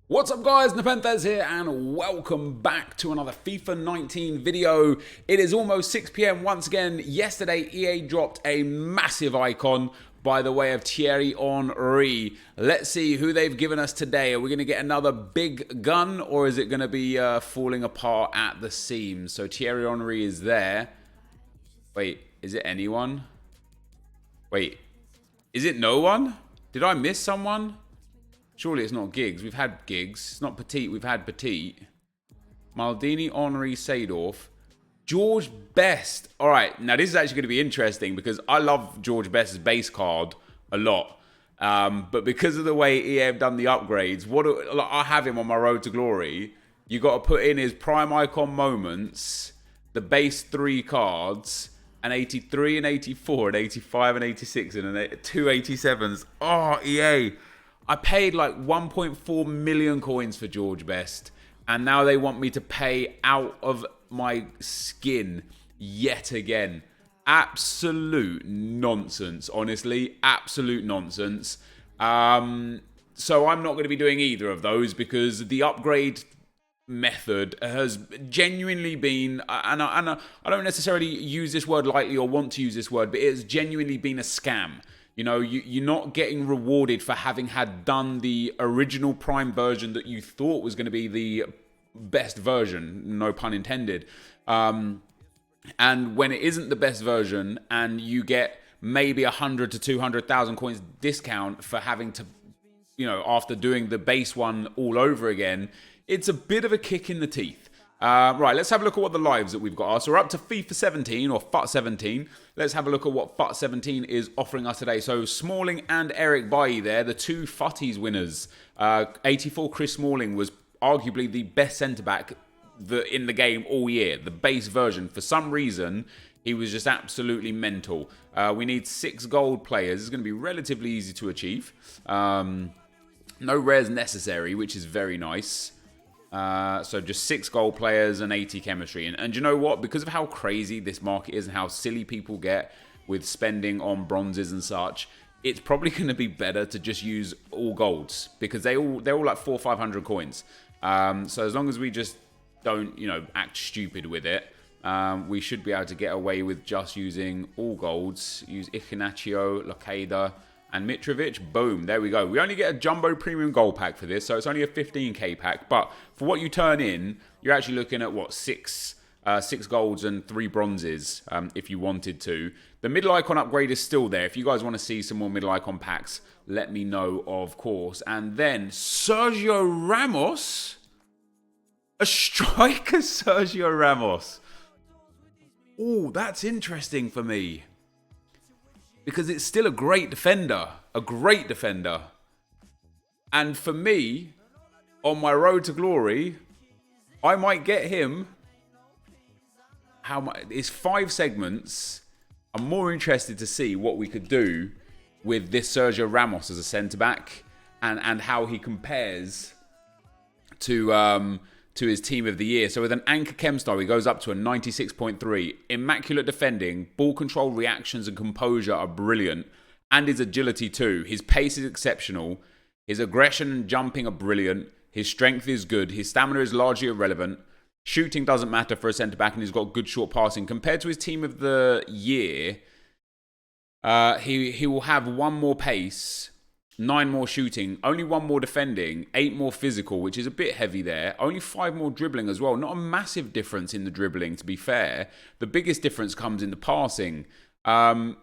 What's up guys, NepentheZ here and welcome back to another FIFA 19 video. It is almost 6 PM once again. Yesterday EA dropped a massive icon by the way of Thierry Henry. Let's see who they've given us today. Are we going to get another big gun or is it going to be falling apart at the seams? So Thierry Henry is there. Wait, is it anyone? Wait, is it no one? Did I miss someone? Surely it's not Giggs. We've had Giggs. It's not Petit. We've had Petit. Maldini, Henry, Seedorf. George Best. All right. Now, this is actually going to be interesting because I love George Best's base card a lot. But because of the way EA have done the upgrades, I have him on my road to glory. You got to put in his prime icon moments, the base 3 cards, and 83 and 84 and 85 and 86 and 2 87s. Oh, EA. I paid like 1.4 million coins for George Best, and now they want me to pay out of my skin yet again. Absolute nonsense, honestly. Absolute nonsense. So I'm not going to be doing either of those because the upgrade method has genuinely been, and I don't necessarily use this word lightly or want to use this word, but it has genuinely been a scam. You know, you're not getting rewarded for having had done the original Prime version that you thought was going to be the best version, no pun intended. And when it isn't the best version and you get maybe 100 to 200,000 coins discount for having to, you know, after doing the base one all over again, it's a bit of a kick in the teeth. Right, let's have a look at what the lives that we've got are. So we're up to FIFA 17 or FUT 17. Let's have a look at what FUT 17 is offering us today. So Smalling and Eric Bailly there, the two FUTties winners. 84 Chris Smalling was arguably the best centre-back in the game all year. The base version. For some reason, he was just absolutely mental. We need 6 gold players. It's going to be relatively easy to achieve. No rares necessary, which is very nice. So just 6 gold players and 80 chemistry. And you know what? Because of how crazy this market is and how silly people get with spending on bronzes and such, it's probably going to be better to just use all golds because they're all like 400 or 500 coins. So as long as we just don't, you know, act stupid with it, we should be able to get away with just using all golds. Use Iheanacho, Locada, and Mitrovic. Boom, there we go. We only get a jumbo premium gold pack for this, so it's only a 15k pack. But for what you turn in, you're actually looking at what, 6 golds and 3 bronzes if you wanted to. The middle icon upgrade is still there. If you guys want to see some more middle icon packs, let me know, of course. And then Sergio Ramos, a striker Sergio Ramos. Oh, that's interesting for me. Because it's still a great defender. A great defender. And for me, on my road to glory, I might get him. How much? It's 5 segments. I'm more interested to see what we could do with this Sergio Ramos as a centre-back. And how he compares to his team of the year. So with an anchor chem star, he goes up to a 96.3. Immaculate defending, ball control, reactions and composure are brilliant. And his agility too. His pace is exceptional. His aggression and jumping are brilliant. His strength is good. His stamina is largely irrelevant. Shooting doesn't matter for a centre-back and he's got good short passing. Compared to his team of the year, he will have 1 more pace, 9 more shooting, only 1 more defending, 8 more physical, which is a bit heavy there. Only 5 more dribbling as well. Not a massive difference in the dribbling, to be fair. The biggest difference comes in the passing. Now,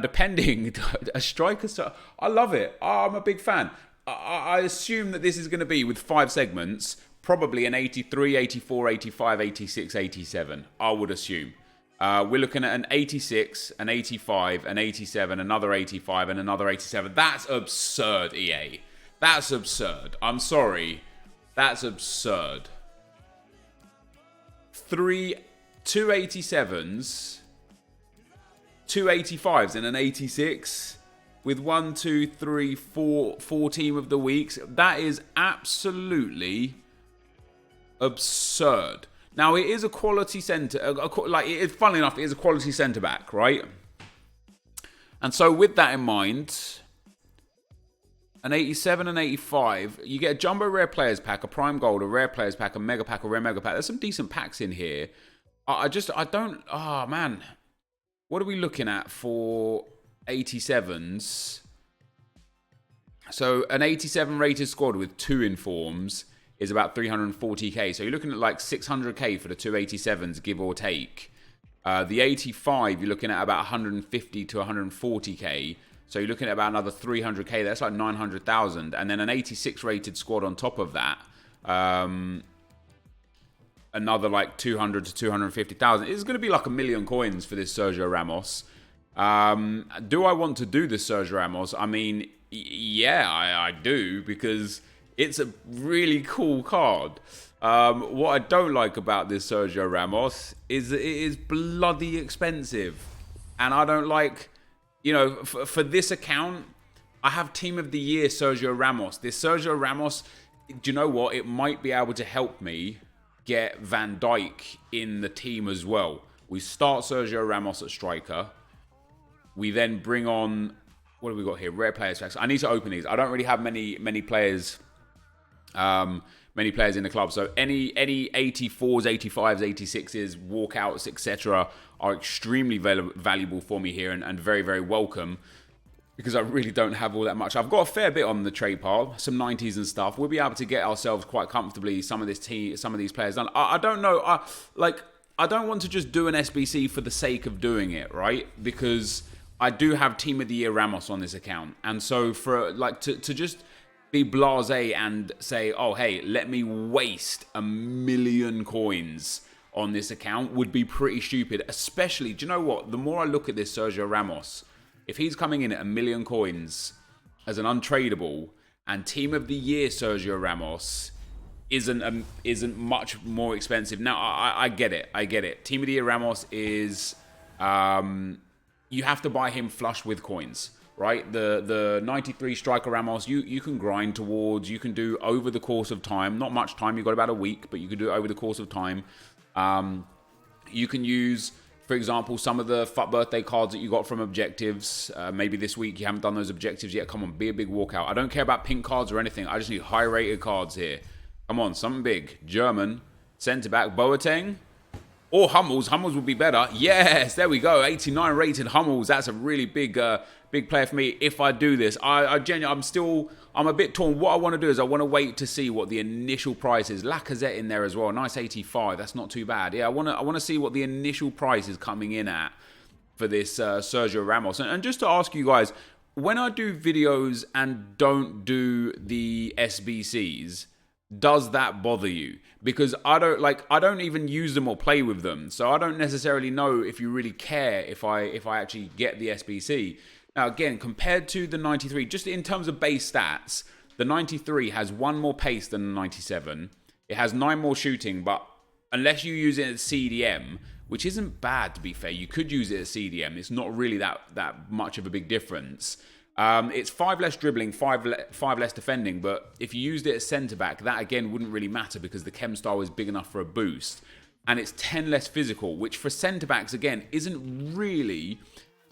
depending, a striker, I love it. I'm a big fan. I assume that this is going to be, with 5 segments, probably an 83, 84, 85, 86, 87. I would assume. We're looking at an 86, an 85, an 87, another 85, and another 87. That's absurd, EA. That's absurd. I'm sorry. That's absurd. 2 87s, 2 85s, and an 86 with 1, 2, 3, 4 team of the weeks. That is absolutely absurd. Now, it is a quality centre, funnily enough, it is a quality centre-back, right? And so with that in mind, an 87 and 85. You get a jumbo rare players pack, a prime gold, a rare players pack, a mega pack, a rare mega pack. There's some decent packs in here. I don't. Oh man, what are we looking at for 87s? So an 87 rated squad with 2 informs is about 340k. So you're looking at like 600k for the 287s, give or take. The 85, you're looking at about 150 to 140k. So you're looking at about another 300k. That's like 900,000. And then an 86 rated squad on top of that. Another like 200 to 250,000. It's going to be like 1 million coins for this Sergio Ramos. Do I want to do this Sergio Ramos? I mean, yeah, I do, because it's a really cool card. What I don't like about this Sergio Ramos is that it is bloody expensive. And I don't like, you know, for this account, I have Team of the Year Sergio Ramos. This Sergio Ramos, do you know what? It might be able to help me get Van Dijk in the team as well. We start Sergio Ramos at striker. We then bring on, what have we got here? Rare players packs. I need to open these. I don't really have many players. Many players in the club. So any 84s, 85s, 86s, walkouts, etc. are extremely valuable for me here, and very, very welcome, because I really don't have all that much. I've got a fair bit on the trade pile, some 90s and stuff. We'll be able to get ourselves quite comfortably some of these players done. I don't know. I don't want to just do an SBC for the sake of doing it, right? Because I do have Team of the Year Ramos on this account, and so for like to just be blasé and say, oh, hey, let me waste 1 million coins on this account would be pretty stupid. Especially, do you know what? The more I look at this Sergio Ramos, if he's coming in at 1 million coins as an untradeable, and Team of the Year Sergio Ramos isn't much more expensive. Now, I get it. Team of the Year Ramos is, you have to buy him flush with coins. Right, the 93 striker Ramos, you can grind towards, you can do over the course of time. Not much time, you've got about a week, but you can do it over the course of time. You can use, for example, some of the FUT birthday cards that you got from objectives. Maybe this week you haven't done those objectives yet. Come on, be a big walkout. I don't care about pink cards or anything. I just need high rated cards here. Come on, something big. German, centre back, Boateng. Or Hummels. Hummels would be better. Yes, there we go. 89 rated Hummels. That's a really big player for me if I do this. I'm a bit torn. What I want to do is I want to wait to see what the initial price is. Lacazette in there as well. Nice 85. That's not too bad. Yeah, I want to see what the initial price is coming in at for this Sergio Ramos. And just to ask you guys, when I do videos and don't do the SBCs, does that bother you? Because I don't even use them or play with them, so I don't necessarily know if you really care if I actually get the SBC. Now again, compared to the 93, just in terms of base stats, the 93 has 1 more pace than the 97. It has 9 more shooting, but unless you use it as CDM, which isn't bad to be fair, you could use it as CDM. It's not really that much of a big difference. It's 5 less dribbling, 5 less defending, but if you used it as centre-back, that again wouldn't really matter because the chem style is big enough for a boost. And it's 10 less physical, which for centre-backs, again, isn't really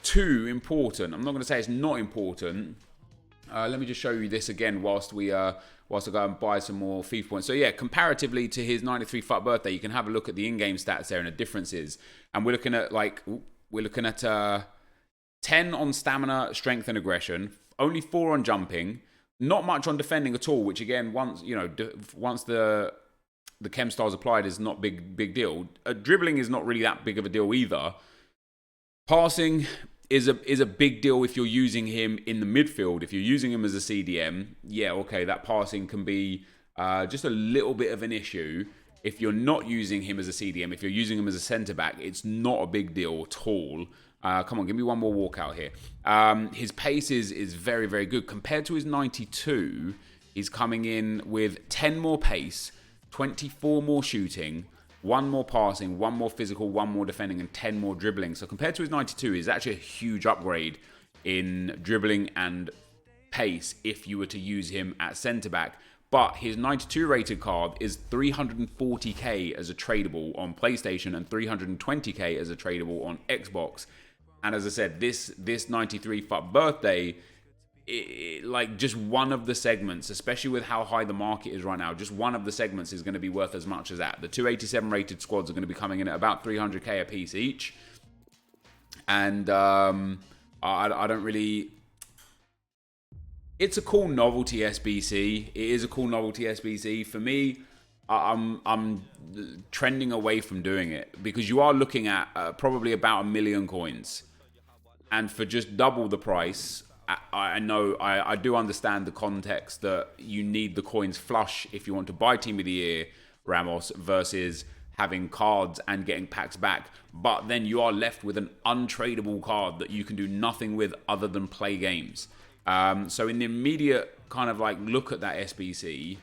too important. I'm not going to say it's not important. Let me just show you this again whilst I go and buy some more FIFA points. So yeah, comparatively to his 93 FUT birthday, you can have a look at the in-game stats there and the differences. And we're looking at 10 on stamina, strength, and aggression. Only 4 on jumping. Not much on defending at all. Which again, once the chem style's applied, is not big deal. Dribbling is not really that big of a deal either. Passing is a big deal if you're using him in the midfield. If you're using him as a CDM, yeah, okay, that passing can be just a little bit of an issue. If you're not using him as a CDM, if you're using him as a centre back, it's not a big deal at all. Come on, give me one more walkout here. His pace is very, very good. Compared to his 92, he's coming in with 10 more pace, 24 more shooting, 1 more passing, 1 more physical, 1 more defending, and 10 more dribbling. So compared to his 92, it's actually a huge upgrade in dribbling and pace if you were to use him at centre-back. But his 92 rated card is 340k as a tradable on PlayStation and 320k as a tradable on Xbox. And as I said, this 93 FUT birthday like just one of the segments, especially with how high the market is right now, just one of the segments is going to be worth as much as that. The 287 rated squads are going to be coming in at about 300k a piece each. And I don't really... It's a cool novelty SBC. It is a cool novelty SBC. For me, I'm trending away from doing it because you are looking at probably about 1 million coins. And for just double the price... I know, I do understand the context that you need the coins flush if you want to buy Team of the Year Ramos versus having cards and getting packs back. But then you are left with an untradeable card that you can do nothing with other than play games. So in the immediate kind of like look at that SBC,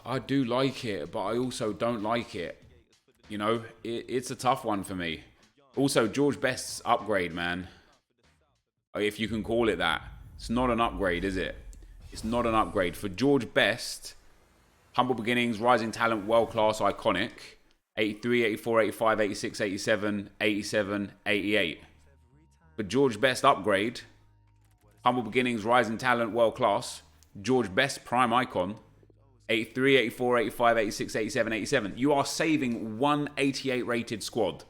I do like it, but I also don't like it. You know, it's a tough one for me. Also, George Best's upgrade, man. If you can call it that. It's not an upgrade, is it? It's not an upgrade. For George Best, humble beginnings, rising talent, world class, iconic. 83, 84, 85, 86, 87, 87, 88. For George Best upgrade, humble beginnings, rising talent, world class. George Best prime icon. 83, 84, 85, 86, 87, 87. You are saving one 88 rated squad.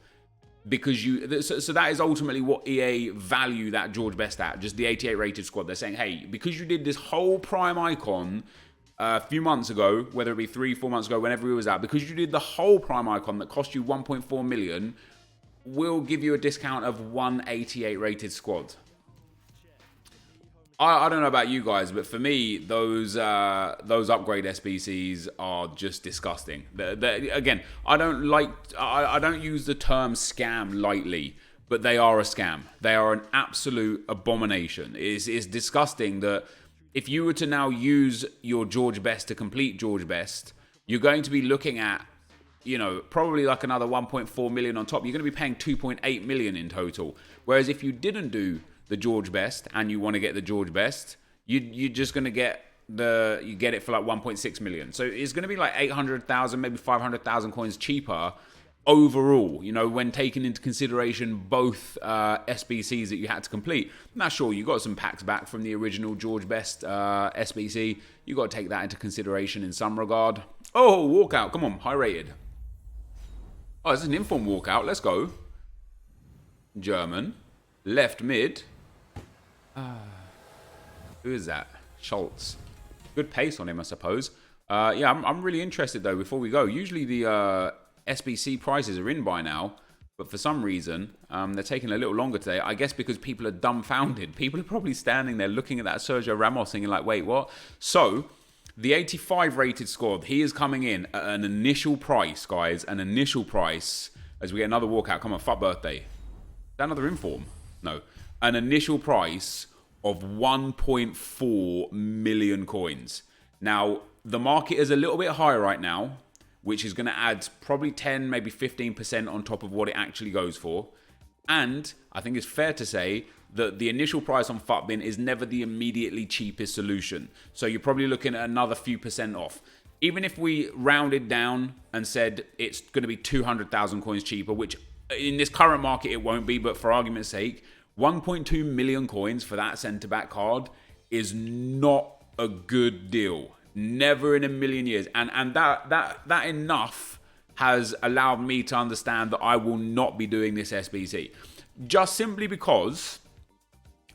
Because so that is ultimately what EA value that George Best at, just the 88 rated squad. They're saying, hey, because you did this whole prime icon a few months ago, whether it be 3-4 months ago, whenever it was out, because you did the whole prime icon that cost you 1.4 million, we'll give you a discount of 188 rated squad. I don't know about you guys, but for me, those upgrade SBCs are just disgusting. Again, I don't use the term scam lightly, but they are a scam. They are an absolute abomination. It's disgusting that if you were to now use your George Best to complete George Best, you're going to be looking at, you know, probably like another 1.4 million on top. You're going to be paying 2.8 million in total. Whereas if you didn't do the George Best and you want to get the George Best, you're just going to get you get it for like 1.6 million. So it's going to be like 800,000, maybe 500,000 coins cheaper overall, you know, when taking into consideration both SBCs that you had to complete. Now, sure, you got some packs back from the original George Best SBC. You got to take that into consideration in some regard. Oh, walkout. Come on, high rated. Oh, this is an inform walkout. Let's go. German. Left mid. Who is that? Schultz. Good pace on him, I suppose. Yeah, I'm really interested, though, before we go. Usually the SBC prices are in by now, but for some reason, they're taking a little longer today. I guess because people are dumbfounded. People are probably standing there looking at that Sergio Ramos thinking like, wait, what? So, the 85 rated squad, he is coming in at an initial price, guys. An initial price, as we get another walkout. Come on, FUT birthday. Is that another inform? No. An initial price of 1.4 million coins. Now, the market is a little bit higher right now, which is going to add probably 10, maybe 15% on top of what it actually goes for. And I think it's fair to say that the initial price on FUTBin is never the immediately cheapest solution. So you're probably looking at another few percent off. Even if we rounded down and said it's going to be 200,000 coins cheaper, which in this current market it won't be, but for argument's sake, 1.2 million coins for that centre-back card is not a good deal. Never in a million years. And that enough has allowed me to understand that I will not be doing this SBC. Just simply because,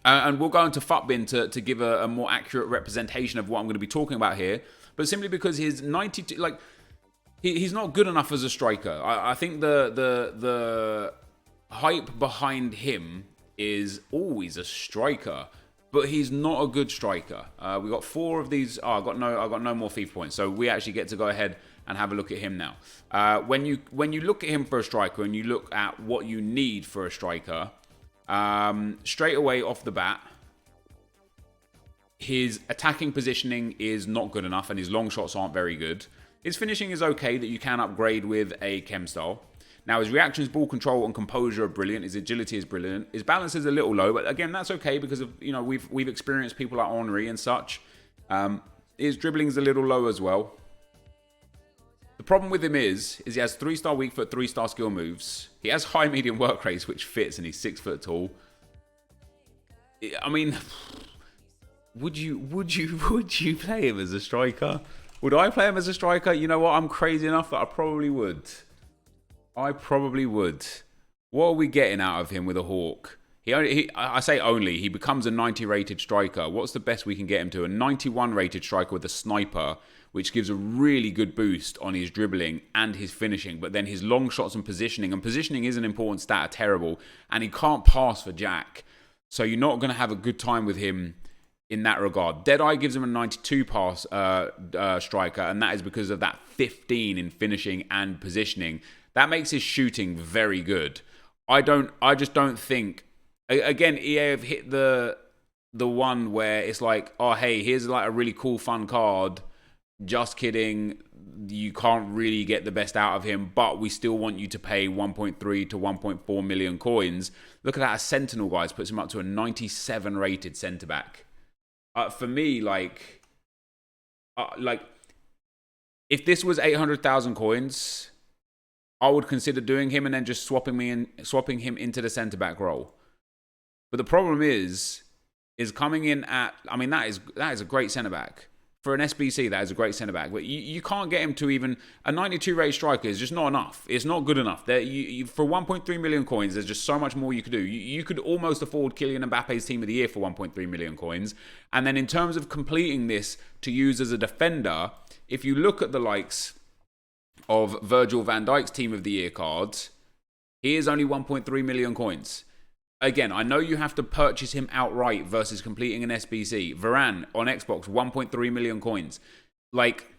and we'll go into FUTBin to give a more accurate representation of what I'm going to be talking about here, but simply because his 92, like, he's not good enough as a striker. I think the hype behind him is always a striker, but he's not a good striker. We got 4 of these. Oh, I got no more FIFA points, so we actually get to go ahead and have a look at him now. When you look at him for a striker and you look at what you need for a striker, straight away off the bat, his attacking positioning is not good enough and his long shots aren't very good. His finishing is okay, that you can upgrade with a chem style. Now, his reactions, ball control, and composure are brilliant. His agility is brilliant. His balance is a little low, but again, that's okay because of, you know, we've experienced people like Henry and such. His dribbling is a little low as well. The problem with him is he has 3-star weak foot, 3-star skill moves. He has high medium work rates, which fits, and he's 6 foot tall. I mean, Would you play him as a striker? Would I play him as a striker? You know what? I'm crazy enough that I probably would. I probably would. What are we getting out of him with a Hawk? I say only. He becomes a 90 rated striker. What's the best we can get him to? A 91 rated striker with a sniper, which gives a really good boost on his dribbling and his finishing. But then his long shots and positioning is an important stat, are terrible. And he can't pass for Jack. So you're not going to have a good time with him in that regard. Deadeye gives him a 92 pass striker, and that is because of that 15 in finishing and positioning. That makes his shooting very good. I just don't think. Again, EA have hit the one where it's like, oh hey, here's like a really cool fun card. Just kidding. You can't really get the best out of him, but we still want you to pay 1.3 to 1.4 million coins. Look at that, a Sentinel, guys, puts him up to a 97 rated centre back. For me, like if this was 800,000 coins, I would consider doing him and then just swapping him into the centre back role. But the problem is coming in at, I mean, that is a great centre back. For an SBC, that is a great centre-back. But you can't get him to even... A 92 rated striker is just not enough. It's not good enough. For 1.3 million coins, there's just so much more you could do. You could almost afford Kylian Mbappe's Team of the Year for 1.3 million coins. And then in terms of completing this to use as a defender, if you look at the likes of Virgil van Dijk's Team of the Year cards, he is only 1.3 million coins. Again, I know you have to purchase him outright versus completing an SBC. Varane on Xbox, 1.3 million coins. Like,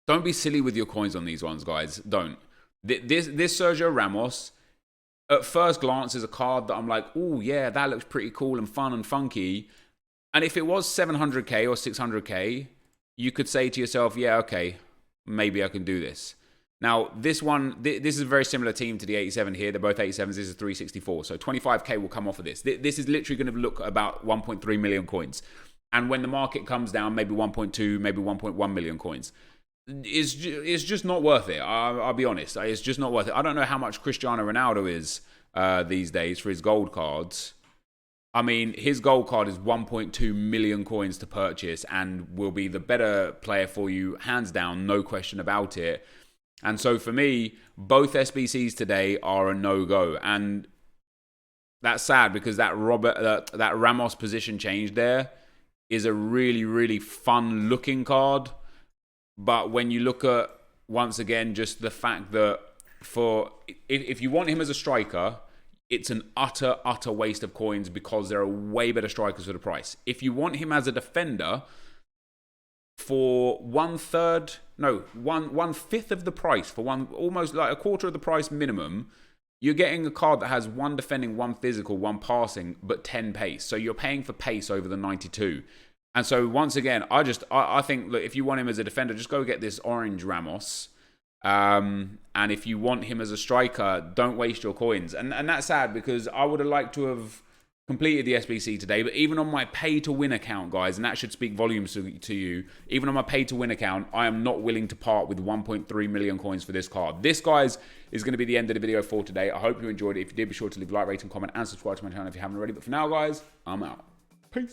don't be silly with your coins on these ones, guys. Don't. This Sergio Ramos, at first glance, is a card that I'm like, oh yeah, that looks pretty cool and fun and funky. And if it was 700k or 600k, you could say to yourself, yeah, okay, maybe I can do this. Now, this one, this is a very similar team to the 87 here. They're both 87s. This is 364. So 25k will come off of this. This is literally going to look about 1.3 million coins. And when the market comes down, maybe 1.2, maybe 1.1 million coins. It's just not worth it. I'll be honest. It's just not worth it. I don't know how much Cristiano Ronaldo is these days for his gold cards. I mean, his gold card is 1.2 million coins to purchase and will be the better player for you, hands down, no question about it. And so for me, both SBCs today are a no-go. And that's sad because that Ramos position change there is a really, really fun-looking card. But when you look at, once again, just the fact that if you want him as a striker, it's an utter waste of coins because there are way better strikers for the price. If you want him as a defender, for one fifth of the price, for almost like a quarter of the price minimum, you're getting a card that has 1 defending, 1 physical, 1 passing, but 10 pace. So you're paying for pace over the 92. And so once again, I think, look, if you want him as a defender, just go get this orange Ramos. And if you want him as a striker, don't waste your coins. And that's sad because I would have liked to have completed the SBC today, but even on my pay-to-win account, guys, and that should speak volumes to you, even on my pay-to-win account, I am not willing to part with 1.3 million coins for this card. This, guys, is going to be the end of the video for today. I hope you enjoyed it. If you did, be sure to leave a like, rate, and comment, and subscribe to my channel if you haven't already. But for now, guys, I'm out. Peace.